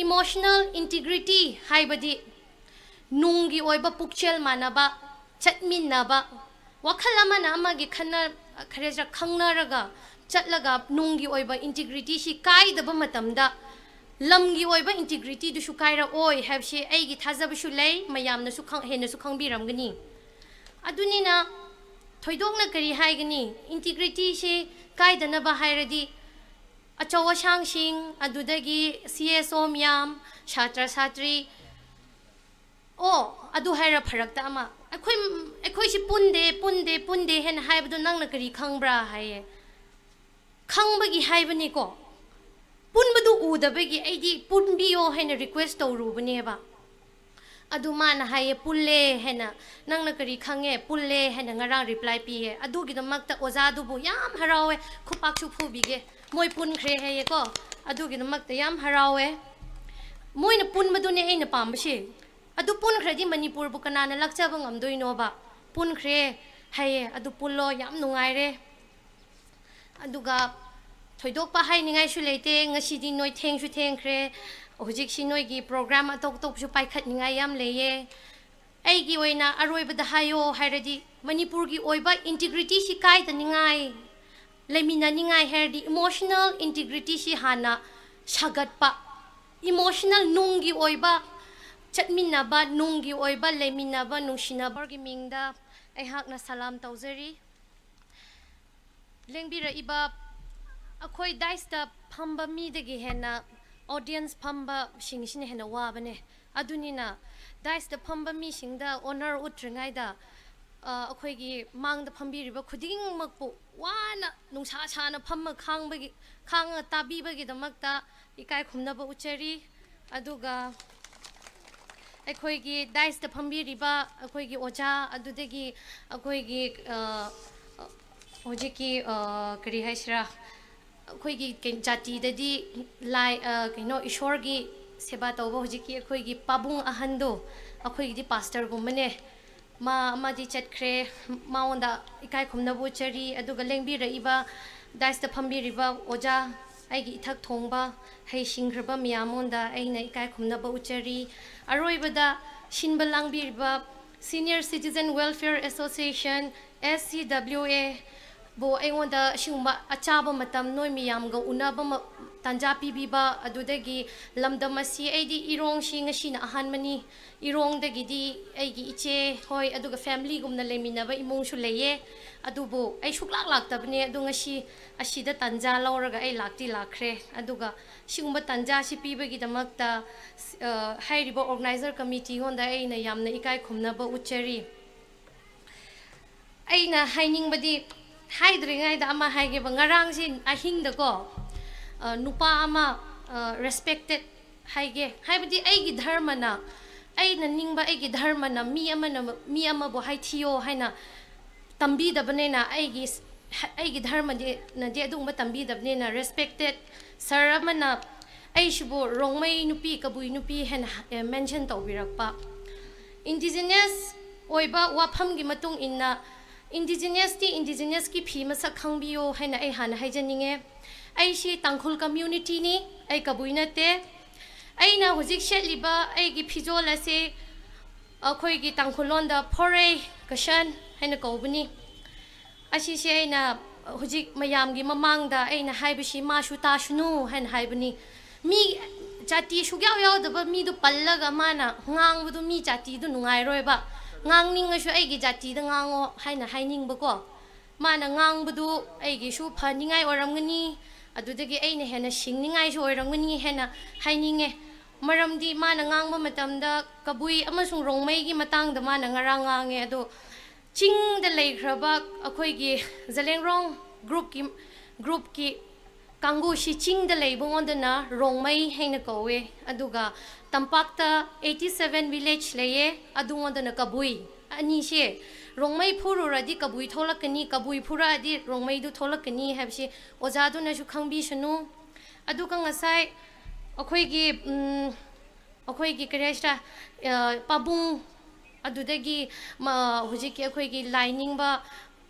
emotional integrity haibadi nungi oiba pukchel manaba chatminaba wakhalama na amagi khana khareja khangnaraga chatlaga nungi oiba integrity shi kaidaba matamda lamgi oiba integrity du shukaira oi habshi aigi thazaba shu lei mayamna su khang hena su khangbiramgani adunina thoidokna kari haigani integrity shi kaidana ba hairadi achawa shangsing adudagi CSO myam shatra satri adu haira pharakta ama akhoi si punde hen haibadu nangna kari khangbra haye khangbagi haibani ko punbadu udabagi aidi punbiyo hen request tawrubani ba adu mana haye pulle hena nangna kari khange pulle hena ngarang reply piye adu gidamakta oza dubu yam harawe khupak chu phubige moi pun khre haye ko adu gidamakta yam harawe moina pun madune aina pambashi adu pun khradi manipur bu kanana lakchaba ngamdoino ba pun khre haye adu pullo yam nungaire aduga thoidok pa hai ningai shu leite ngasi di noi theng shu theng khre hojik si noi gi program atok tok shu paikhat ningai yam leye ai gi oina aroi bada hayo hairadi manipur gi oiba integrity si kai ta ningai lemina ningai herdi emotional integrity si hana sagat pa emotional nungi oiba chatmina ba nungi oiba lemina ba nungsina ba gi mingda ai hakna salam tauzeri lengbira iba akhoi daista phamba mi degi hena audience phamba singshine hena wabane adunina daista phamba mi singda honor utringai da akhoi gi mangda phambiriba khuding makpu wana nungsa chana phamma khangbagi khanga tabibagi damakta ikai khumnaba uchari aduga akhoi gi daista phambiriba akhoi gi oja adudegi akhoi gi hojiki kari haisra akhoi gi jati dadi lai kaino ishwar gi seba tawba hojiki akhoi gi pabung ahando akhoi gi pastor gumane ma di chatkhre maonda ikai khumna bu chari aduga lengbi raiba daista phambi riba oja aigi ithak thongba hei singhraba miyamonda aina ikai khumna bu chari aroibada shinba langbi riba Senior Citizen Welfare Association SCWA bo aingonda shingma achaba matam noi miyamga unaba tanja pibiba adudagi lamdamasi aidi irong shinga shina ahanmani irong dagidi aigi iche hoi aduga family gumna leminaba imong shu leye adubo ai shuklak laktabne adu ngasi asida tanja lawraga ai lakti lakhre aduga shingba tanja si pibagi damakta hairiba organizer committee honda aina yamna ikai khumnaba uchari aina hainingbadi haidringai da ama haige bangarang sin ahing da ko nupa ama respected haige haibadi aigi dharma na aina ningba aigi dharma na mi ama bo haithiyo haina tambi da banena aigi dharma de na de adungba tambi da banena respected saramana aishubo rongmai nupi kabui nupi hen mention tawbirakpa indigenous oiba wafam gi matung inna indigenous ki phi masak khangbiyo haina ai hana haijaninge ai shi tangkhul community ni ai kabuina te aina hojik shetliba ai gi phijol ase akhoi gi tangkhulonda foray kashan haina kawbani asi se aina hojik mayam gi mamangda aina haibishi ma shu ta shunu haina haibani mi jati shugyaw yaw daba mi du pallaga mana ngangbudu mi jati du nungai roiba ngang shu aigi jati da ngango haina haining bako mana ngang budu aigi shu phaningai oramgani adudagi aina hena singningai shu oramgani hena haininge maramdi mana ngangba matamda kabui amasung rongmai gi matang da mana ngarangange ado ching da leikraba akhoi gi zalengrong group ki kangu shi ching da leibongondana rongmai haina kowe aduga tampakta 87 village leye adungondana kabui ani she rongmai phuru radi kabui tholakani kabui phura di rongmai du tholakani habsi oja du na ju khangbi shanu aduka ngasai akhoi gi kreshta pabung adudagi ma hujiki akhoi gi lining ba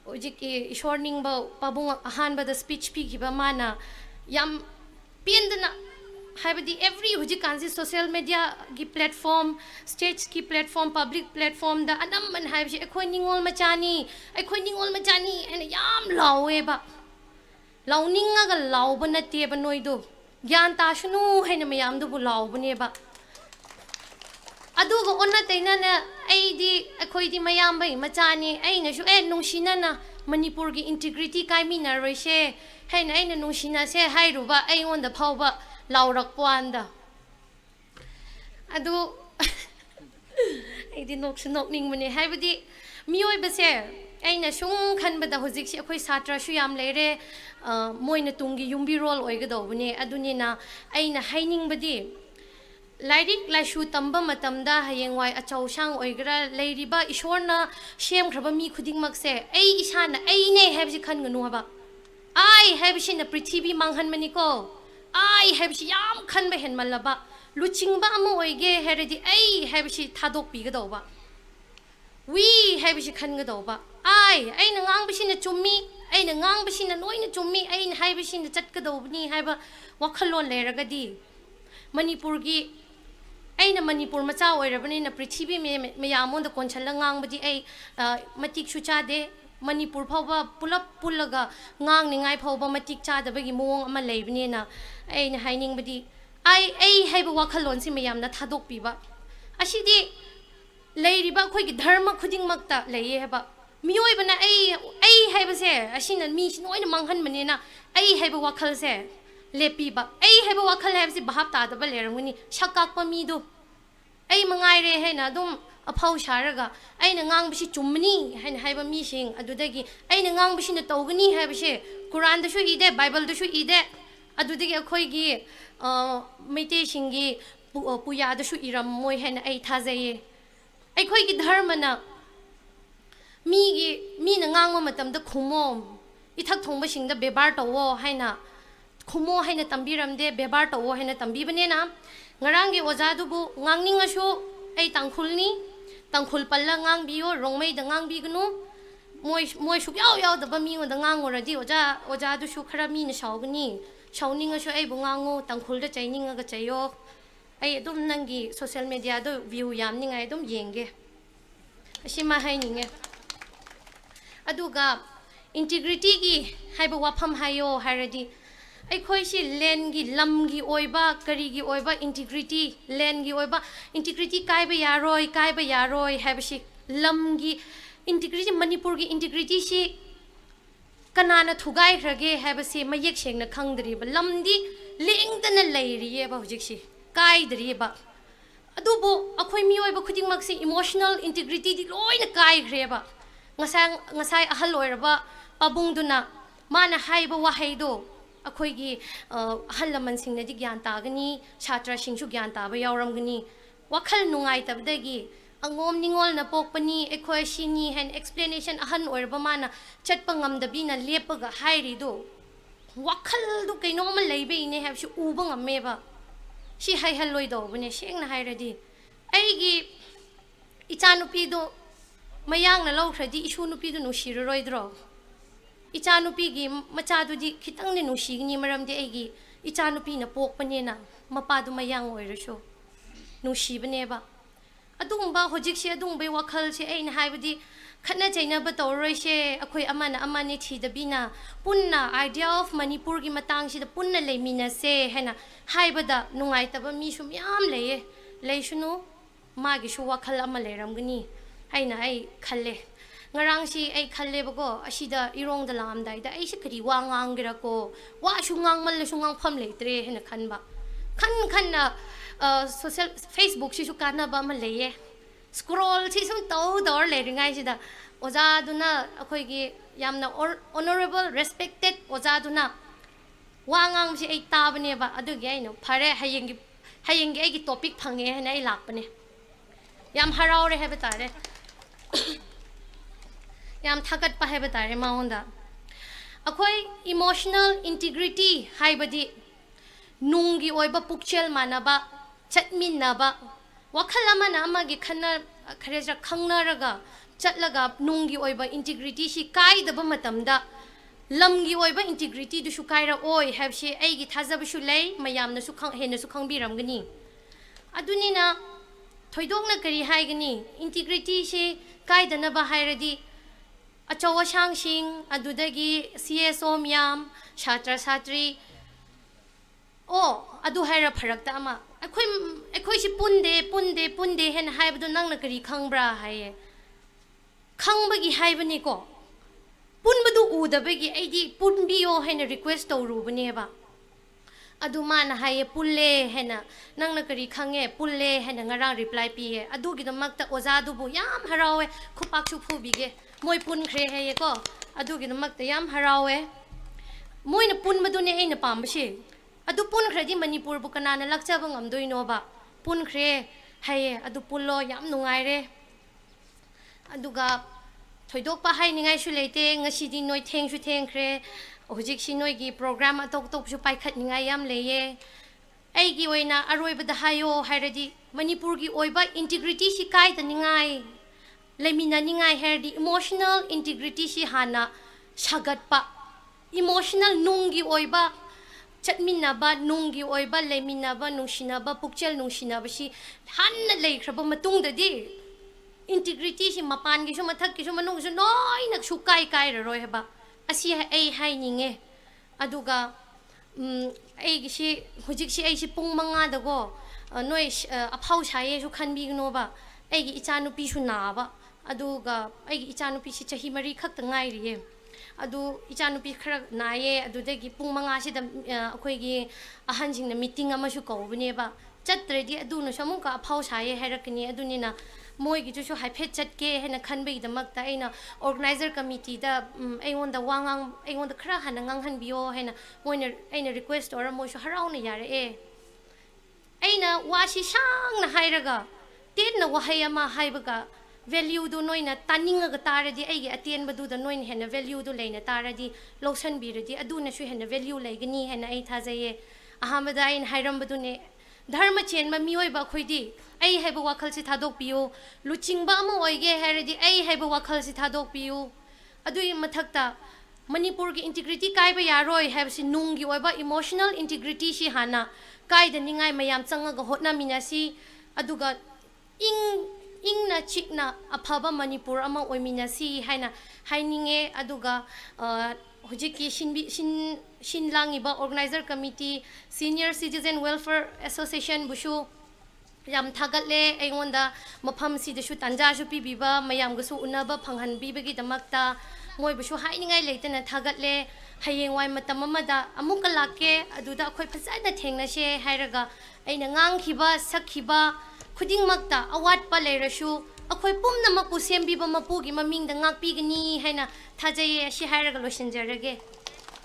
hujiki shorning ba pabung ahan ba the speech pi giba mana yam pendana हाइबदी every हुजिकांसी social media की platform states की platform public platform दा अनमन हाइबसी अखोय निंगोल मचानी N याम लावेबा लाउनिंगा Laub नतेब नोइदो ज्ञान ताशनु हैन मयाम दु लाउबनेबा अदुगो ओन्ना तैनाना ऐदी अखोयदी मयाम बै मचानी ऐनसु ए नुंसिनाना मणिपुर की integrity कायमिनारोइसे हैन ऐना नुंसिनासे हाइरुबा ऐओंदा फावबा लाउरक्पांदा अदु ऐदी नोक्सु नोकनिंगमने हाइबदी मियोइबसे ऐना सुं खनबदा होजिकसे अखोय सात्रासु याम लेरे मोइना तुंगी युम्बी रोल ओइगदौबने अदुनिना ऐना हाइनिंगबदी लाइरिक लाइसु तंबा मतमदा हयेंवाय अचौसांग ओइगरा लेरिबा ईश्वरना सेमख्रबा मी खुदिंगमकसे ऐ इसाना ऐने हैबसि खनगनु हबा आई हैबसिना पृथ्वी मांगहनमनिको आई हैबसि याम खनबा हेनमलबा लुचिंगबा अमो ओइगे हेरदि ऐ हैबसि थादोकपिगदौबा वी हैबसि खनगदौबा आई ऐना ngangbसिना चुम्मी ऐना ngangbसिना नोइना चुम्मी ऐना हैबसिना चटकदौबनी हैबा वखलोन लेरगदी मणिपुर की ऐना मणिपुर मचा ओइरबनिना पृथ्वी मयामोंदा कोनछल ngangbदी ऐ मतिक सुचादे मणिपुर फावबा पुलप पुलगा nganगनिंगाय फावबा मतिक चादबगी मोंग अमा लेबनिना ऐना हाइनिंगबदी ऐ हैबा वखलोनसि मयामना थादोकपिबा असिदि लेरिबा अखोयगी धर्म खुदिंगमक्ता लेये हैबा मियोइबना ऐ हैबसे असिना मीसि नोइना मांगहनबनिना ऐ हैबा वखलसे लेपीबा ऐ हैबा वखल हैबसि भाब तादबा लेरंगनी शकाकपा मीदो ऐ मंगाइरे हैना अदुम अफाउ सारगा ऐना ngangbसि चुम्मनी हैना हैबा मीसिंग अदुदगी ऐना ngangbसिना तौगनी हैबसे कुरानदसु इदे बाइबलदसु इदे अदुदगी अखोयगी मैतेसिंगी पुयादसु इरममोय हैना ऐ थाजैये अखोयगी धर्मना मीना nganगबा मतमदा खुमो इथक थोंबसिंगदा बेबार तवो हैना खुमो हैना तंबीरमदे बेबार तवो हैना तंबीबनेना ngaranggi ojadubu ngangningashu ei tangkhul palla ngangbiyo rongmeida ngangbignu moi suk yaw daba mi ngonda ngangoradi oja du shu khara mi na saugni sauningashu ei bungangu tangkhul da chaininga ga chayo ei adum nangi social media do view yamningai adum yenge asima haininge aduga integrity gi haiba wafam hayo haradi अखोइसी land की लम की ओइबा करी की ओइबा integrity land की ओइबा इंटीग्रिटी कायबा यारोय हैबसी लम की इंटीग्रिटी मणिपुर की इंटीग्रिटी सी कनाना थुगाइख्रगे हैबसी मयेक सेंगना खंगदरिबा लमदी लेंगदना लेरियेबा हुजिकसी कायदरिबा अदुबो अखोइ मियोइबा खुदिंगमक्सी इमोशनल इंटीग्रिटी दी लोइना कायख्रेबा ngасai ahal oiraba pabungduna mana haiba wahaido अखोइगी अहल लमनसिंगनदि ज्ञान तागनी छात्रसिंगसु ज्ञान ताबा यावरमगनी वखल नुंगाइ तबदगी अंगोम निंगोल न पोकपनी अखोइ सिनी हैन एक्सप्लेनेशन अहन ओरबा माना चटपा ngamdabina लेपगा हाइरिदो वखल दु कैनोम लेबेइने हैबसु उबा ngमेबा सि हाइहल लोइदोबने सेंगना हाइरदि ऐगी इचानुपीदो मयांगना लौख्रदि इसुनुपीदो नुसिररोइद्रो इचानुपी की मचादुदी खितंगने नुसिगनी मरमदे ऐगी इचानुपीना पोकपनेना मपादु मयांग ओइरसो नुसिबनेबा अदुंबा होजिकसे अदुंबे वखलसे ऐना हाइबदी खतना चैनाबा तौररोइसे अखोइ अमाना अमाने थिदबिना पुन्ना आइडिया ऑफ मणिपुर की मतंगसिदा पुन्ना लेमिनसे हैना हाइबदा नुंगाइतबा मिसु म्याम लेये लेसुनु मागिसु वखल अमा लेरमगनी हैना ऐ खल्ले ngarangsi ai khallebako asida irongda lamdaida ai se kari wa ngangrako wa shungang mal shungang pham leitre hena khanba khanna social facebook si su kana ba ma leye scroll si sum taw dor le ringai sida oja duna akhoi gi yamna honorable respected oja duna wa ngang si ai tabane ba adu gi ai no phare hayeng gi ai gi topic phange hena ai lakpane yam harau re hebe tare याम थागत पाहे बतारे माउंदा अखोई emotional integrity हाइबदी नुंगी ओइबा पुक्चेल मानबा चटमिनबा वखल अमना अमगी खन्ना खरेजा खंगनारगा चटलगा नुंगी ओइबा इंटीग्रिटी सी काइदबा मतमदा lamgi oiba integrity du shukaira oi habshi aigi thajabashu lei mayamna su khang hena su khangbiramgani adunina thoidokna kari haigani integrity she kaidana ba hairadi achawa shangsing adudagi CSO myam shatra satri o adu haira pharakta ama akhoi si punde hen haibadu nangna kari khangbra haye khangbagi haibani ko punbadu udabagi aidi punbiyo hena request tawrubani ba adu mana haye pulle hena nangna kari khange pulle hena ngarang reply piye adu gidamakta oza dubu yam harawe khupak chu phubige moi pun khre haye ko adu gidamakta yam harawe moina punbadu ne aina pambashi adu pun khradi manipur bu kanana lakchaba ngamdoino ba pun khre haye adu pullo yam nungaire aduga thoidok pa hai ningai shu leite ngasi di noi theng shu theng khre hojik si noi gi program atok tok shu paikhat ningai yam leye ai gi oina aroi bada hayo hairadi manipur gi oiba integrity si kai da ningai lemina ningai herdi emotional integrity si hana sagat pa emotional nungi oiba chatminaba nungi oiba leminaba nungsinaba pukchel nungsinaba si hanna leikraba matungda di integrity si mapan gi su mathak gi su manung su noi nak su kai roi haba asi ai hai ninge aduga ai gi si hujik si ai si pung manga da go noi aphau saye su khanbi gno ba ai gi ichanu pi su na ba aduga ai gi ichanu pi si chahi mari khak ta ngai ri adu ichanu pi khara naye adu de gi pung manga si da akhoi gi ahan jing na meeting ama su ko bne ba chatre di adu no samu ka aphau saye herakni adu ni na moi gi chu haiphet chatke hena khanbei damak ta aina organizer committee da ayon da wangang ayon da khara hana ngang han bio hena moina aina request or moi shu harau na yare aina washi sang na hairaga ten na wahaya ma haibaga value do noina taninga ga taradi aigi aten badu da noina hena value do leina taradi losan biradi aduna shu hena value leigani hena ai thajaye ahamada ain hairam badu ne dharma chen ma mioi ba khoidi ai haiba wakhal si thadok piyo luchingba ma oige heradi ai haiba wakhal si thadok piyo adui mathakta manipur gi integrity kai ba yaroi have si nung gi oiba emotional integrity si hana kai da ningai mayam changa ga hotna minasi aduga ingna chikna aphaba manipur ama oiminasi haina haininge aduga hujiki shinlangi ba organizer committee senior citizen welfare association bushu yam thagatle aingonda mafam si desu tanja su pibiba mayam gasu unaba phanghan bibagi damakta moi bushu hainingai leitana thagatle hayeng wai matam amada amuka lakke aduda khoi phasana thengna she hairaga aina ngang khiba sakhiba khuding makta awat pa leirasu akhoi pumna mapu sembiba mapugi maming da ngak pigani haina thajaye shi hairaga losinjarage